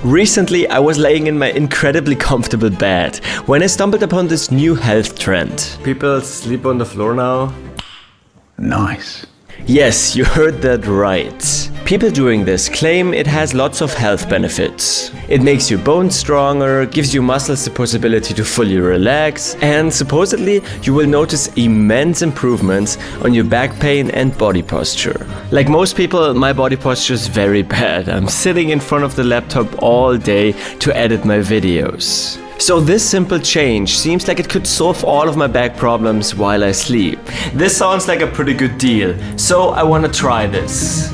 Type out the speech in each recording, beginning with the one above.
Recently, I was laying in my incredibly comfortable bed when I stumbled upon this new health trend. People sleep on the floor now. Nice. Yes, you heard that right. People doing this claim it has lots of health benefits. It makes your bones stronger, gives your muscles the possibility to fully relax, and supposedly you will notice immense improvements on your back pain and body posture. Like most people, my body posture is very bad. I'm sitting in front of the laptop all day to edit my videos. So this simple change seems like it could solve all of my back problems while I sleep. This sounds like a pretty good deal, so I want to try this.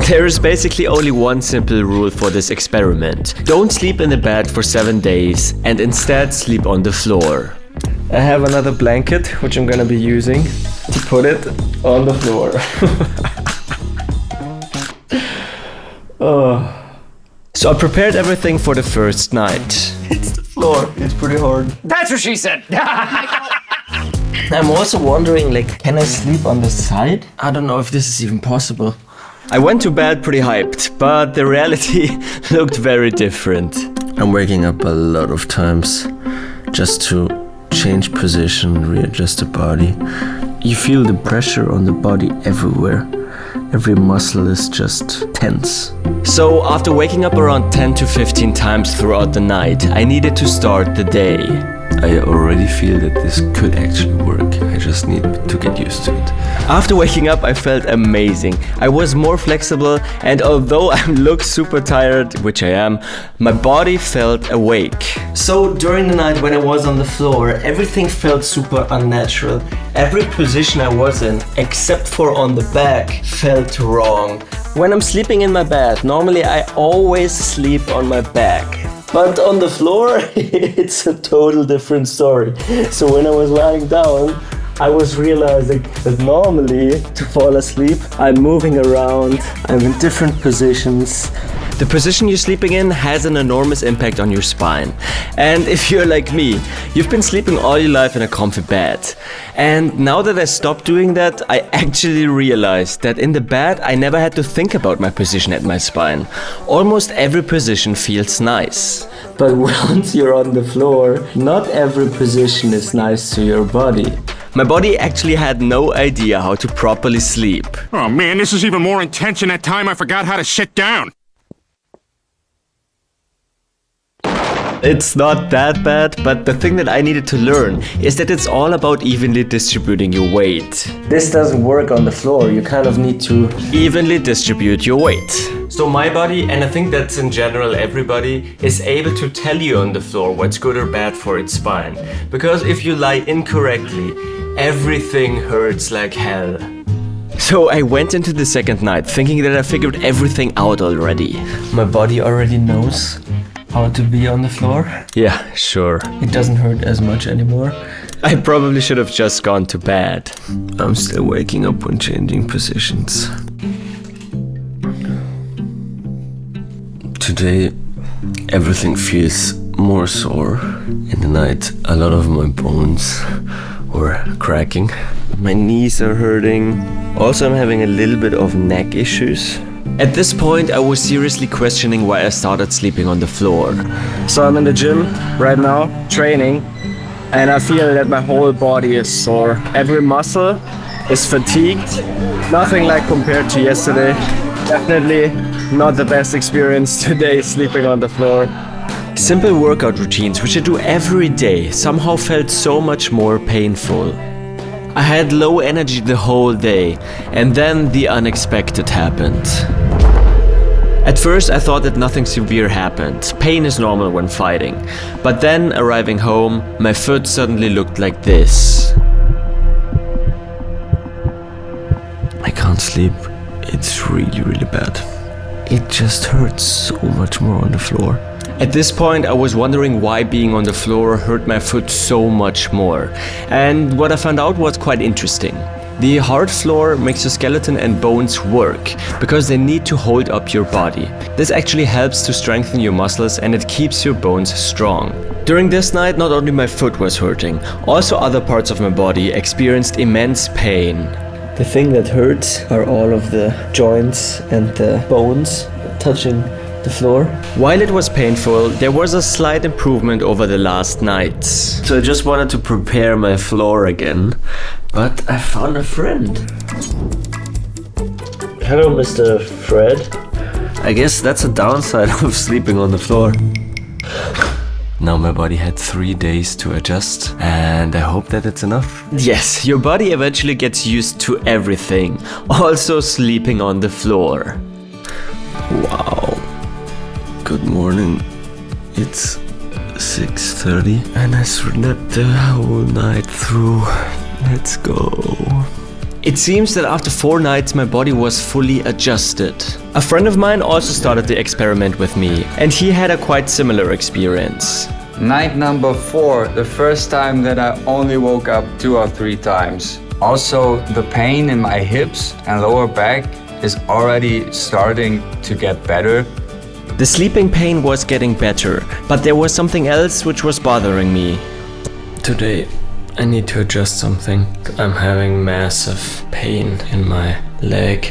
There is basically only one simple rule for this experiment. Don't sleep in the bed for 7 days and instead sleep on the floor. I have another blanket which I'm gonna be using to put it on the floor. Oh. So I prepared everything for the first night. It's pretty hard. That's what she said. I'm also wondering, can I sleep on the side? I don't know if this is even possible. I went to bed pretty hyped, but the reality looked very different. I'm waking up a lot of times just to change position, readjust the body. You feel the pressure on the body everywhere. Every muscle is just tense. So after waking up around 10 to 15 times throughout the night, I needed to start the day. I already feel that this could actually work. I just need to get used to it. After waking up, I felt amazing. I was more flexible, and although I look super tired, which I am, my body felt awake. So during the night when I was on the floor, everything felt super unnatural. Every position I was in, except for on the back, felt wrong. When I'm sleeping in my bed, normally I always sleep on my back. But on the floor, it's a total different story. So when I was lying down, I was realizing that normally to fall asleep, I'm moving around, I'm in different positions. The position you're sleeping in has an enormous impact on your spine. And if you're like me, you've been sleeping all your life in a comfy bed. And now that I stopped doing that, I actually realized that in the bed, I never had to think about my position at my spine. Almost every position feels nice. But once you're on the floor, not every position is nice to your body. My body actually had no idea how to properly sleep. Oh man, this is even more intense than that time I forgot how to sit down. It's not that bad, but the thing that I needed to learn is that it's all about evenly distributing your weight. This doesn't work on the floor, you kind of need to evenly distribute your weight. So my body, and I think that's in general everybody, is able to tell you on the floor what's good or bad for its spine. Because if you lie incorrectly, everything hurts like hell. So I went into the second night thinking that I figured everything out already. My body already knows how to be on the floor? Yeah, sure. It doesn't hurt as much anymore. I probably should have just gone to bed. I'm still waking up when changing positions. Today, everything feels more sore. In the night, a lot of my bones were cracking. My knees are hurting. Also, I'm having a little bit of neck issues. At this point, I was seriously questioning why I started sleeping on the floor. So I'm in the gym right now, training, and I feel that my whole body is sore. Every muscle is fatigued. Nothing like compared to yesterday. Definitely not the best experience today sleeping on the floor. Simple workout routines, which I do every day, somehow felt so much more painful. I had low energy the whole day, and then the unexpected happened. At first I thought that nothing severe happened. Pain is normal when fighting. But then, arriving home, my foot suddenly looked like this. I can't sleep. It's really bad. It just hurts so much more on the floor. At this point, I was wondering why being on the floor hurt my foot so much more. And what I found out was quite interesting. The hard floor makes your skeleton and bones work, because they need to hold up your body. This actually helps to strengthen your muscles and it keeps your bones strong. During this night, not only my foot was hurting, also other parts of my body experienced immense pain. The thing that hurts are all of the joints and the bones touching the floor. While it was painful, there was a slight improvement over the last nights. So I just wanted to prepare my floor again, but I found a friend. Hello, Mr. Fred. I guess that's a downside of sleeping on the floor. Now my body had 3 days to adjust, and I hope that it's enough. Yes, your body eventually gets used to everything, also sleeping on the floor. Wow. Good morning. It's 6:30 and I slept the whole night through. Let's go. It seems that after 4 nights my body was fully adjusted. A friend of mine also started the experiment with me, and he had a quite similar experience. Night number 4, the first time that I only woke up 2 or 3 times. Also, the pain in my hips and lower back is already starting to get better. The sleeping pain was getting better, but there was something else which was bothering me. Today, I need to adjust something. I'm having massive pain in my leg.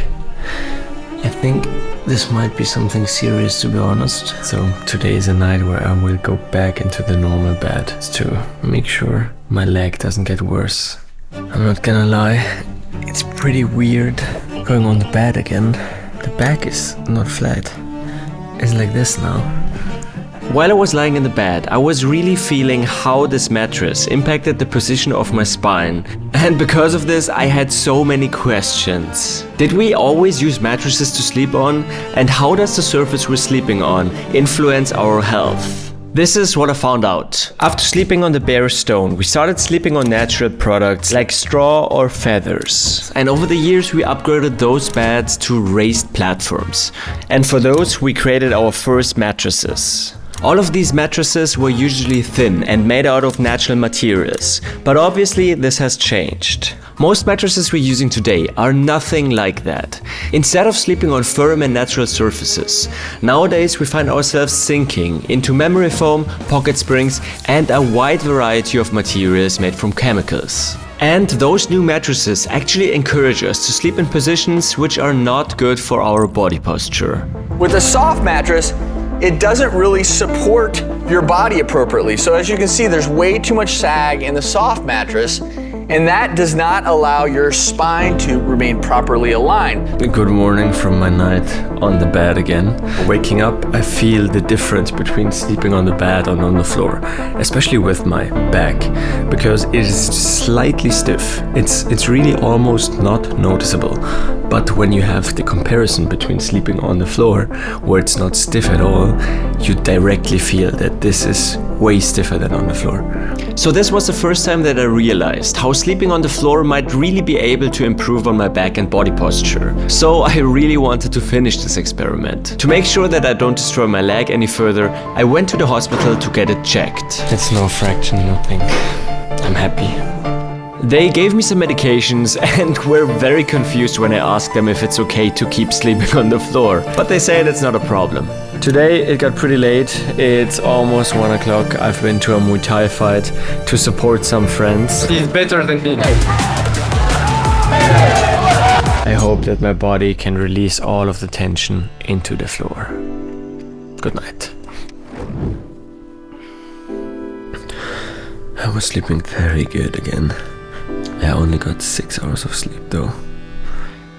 I think this might be something serious, to be honest. So today is a night where I will go back into the normal bed to make sure my leg doesn't get worse. I'm not gonna lie, it's pretty weird going on the bed again. The back is not flat. It's like this now. While I was lying in the bed, I was really feeling how this mattress impacted the position of my spine. And because of this, I had so many questions. Did we always use mattresses to sleep on? And how does the surface we're sleeping on influence our health? This is what I found out. After sleeping on the bare stone, we started sleeping on natural products like straw or feathers. And over the years, we upgraded those beds to raised platforms. And for those, we created our first mattresses. All of these mattresses were usually thin and made out of natural materials, but obviously this has changed. Most mattresses we're using today are nothing like that. Instead of sleeping on firm and natural surfaces, nowadays we find ourselves sinking into memory foam, pocket springs, and a wide variety of materials made from chemicals. And those new mattresses actually encourage us to sleep in positions which are not good for our body posture. With a soft mattress, it doesn't really support your body appropriately. So as you can see, there's way too much sag in the soft mattress, and that does not allow your spine to remain properly aligned. Good morning from my night on the bed again. Waking up, I feel the difference between sleeping on the bed and on the floor, especially with my back, because it is slightly stiff. It's really almost not noticeable. But when you have the comparison between sleeping on the floor, where it's not stiff at all, you directly feel that this is way stiffer than on the floor. So this was the first time that I realized how sleeping on the floor might really be able to improve on my back and body posture. So I really wanted to finish this experiment. To make sure that I don't destroy my leg any further, I went to the hospital to get it checked. It's no fraction, nothing. I'm happy. They gave me some medications and were very confused when I asked them if it's okay to keep sleeping on the floor. But they said it's not a problem. Today it got pretty late. It's almost 1 o'clock. I've been to a Muay Thai fight to support some friends. He's better than me. I hope that my body can release all of the tension into the floor. Good night. I was sleeping very good again. I only got 6 hours of sleep though.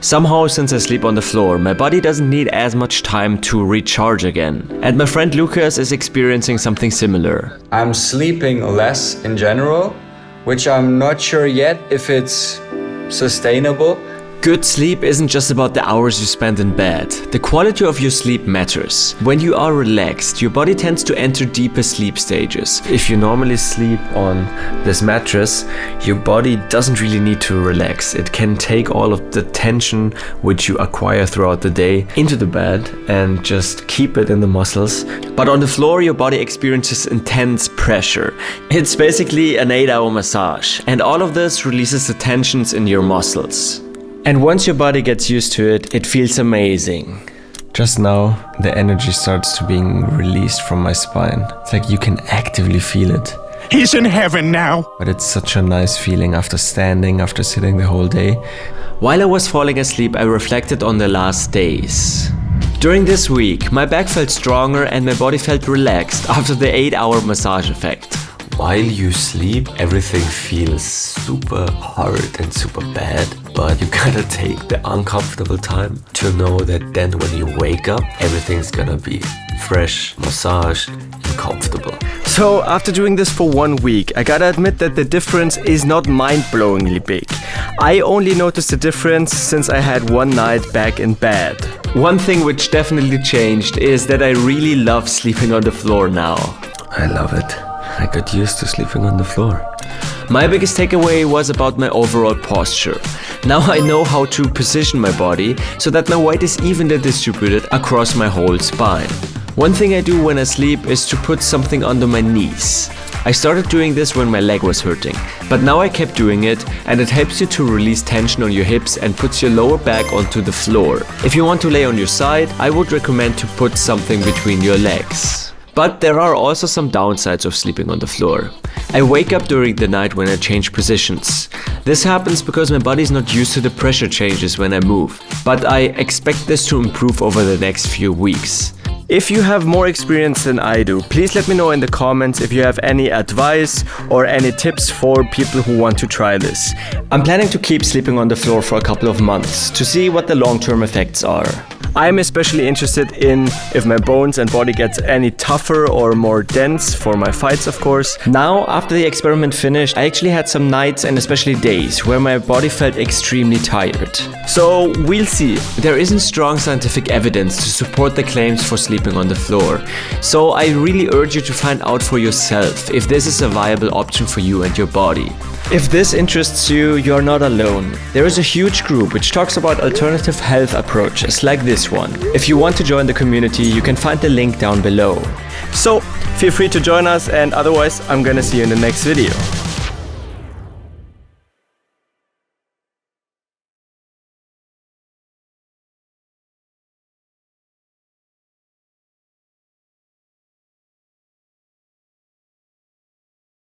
Somehow, since I sleep on the floor, my body doesn't need as much time to recharge again. And my friend Lucas is experiencing something similar. I'm sleeping less in general, which I'm not sure yet if it's sustainable. Good sleep isn't just about the hours you spend in bed. The quality of your sleep matters. When you are relaxed, your body tends to enter deeper sleep stages. If you normally sleep on this mattress, your body doesn't really need to relax. It can take all of the tension which you acquire throughout the day into the bed and just keep it in the muscles. But on the floor, your body experiences intense pressure. It's basically an 8-hour massage, and all of this releases the tensions in your muscles. And once your body gets used to it, it feels amazing. Just now, the energy starts to being released from my spine. It's like you can actively feel it. He's in heaven now. But it's such a nice feeling after sitting the whole day. While I was falling asleep, I reflected on the last days. During this week, my back felt stronger and my body felt relaxed after the 8-hour massage effect. While you sleep, everything feels super hard and super bad, but you gotta take the uncomfortable time to know that then when you wake up, everything's gonna be fresh, massaged, and comfortable. So after doing this for 1 week, I gotta admit that the difference is not mind-blowingly big. I only noticed the difference since I had one night back in bed. One thing which definitely changed is that I really love sleeping on the floor now. I love it. I got used to sleeping on the floor. My biggest takeaway was about my overall posture. Now I know how to position my body so that my weight is evenly distributed across my whole spine. One thing I do when I sleep is to put something under my knees. I started doing this when my leg was hurting, but now I kept doing it and it helps you to release tension on your hips and puts your lower back onto the floor. If you want to lay on your side, I would recommend to put something between your legs. But there are also some downsides of sleeping on the floor. I wake up during the night when I change positions. This happens because my body is not used to the pressure changes when I move, but I expect this to improve over the next few weeks. If you have more experience than I do, please let me know in the comments if you have any advice or any tips for people who want to try this. I'm planning to keep sleeping on the floor for a couple of months to see what the long-term effects are. I'm especially interested in if my bones and body gets any tougher or more dense for my fights, of course. Now, after the experiment finished, I actually had some nights and especially days where my body felt extremely tired. So we'll see. There isn't strong scientific evidence to support the claims for sleeping on the floor. So I really urge you to find out for yourself if this is a viable option for you and your body. If this interests you, you're not alone. There is a huge group which talks about alternative health approaches like this one. If you want to join the community, you can find the link down below. So feel free to join us, and otherwise I'm gonna see you in the next video.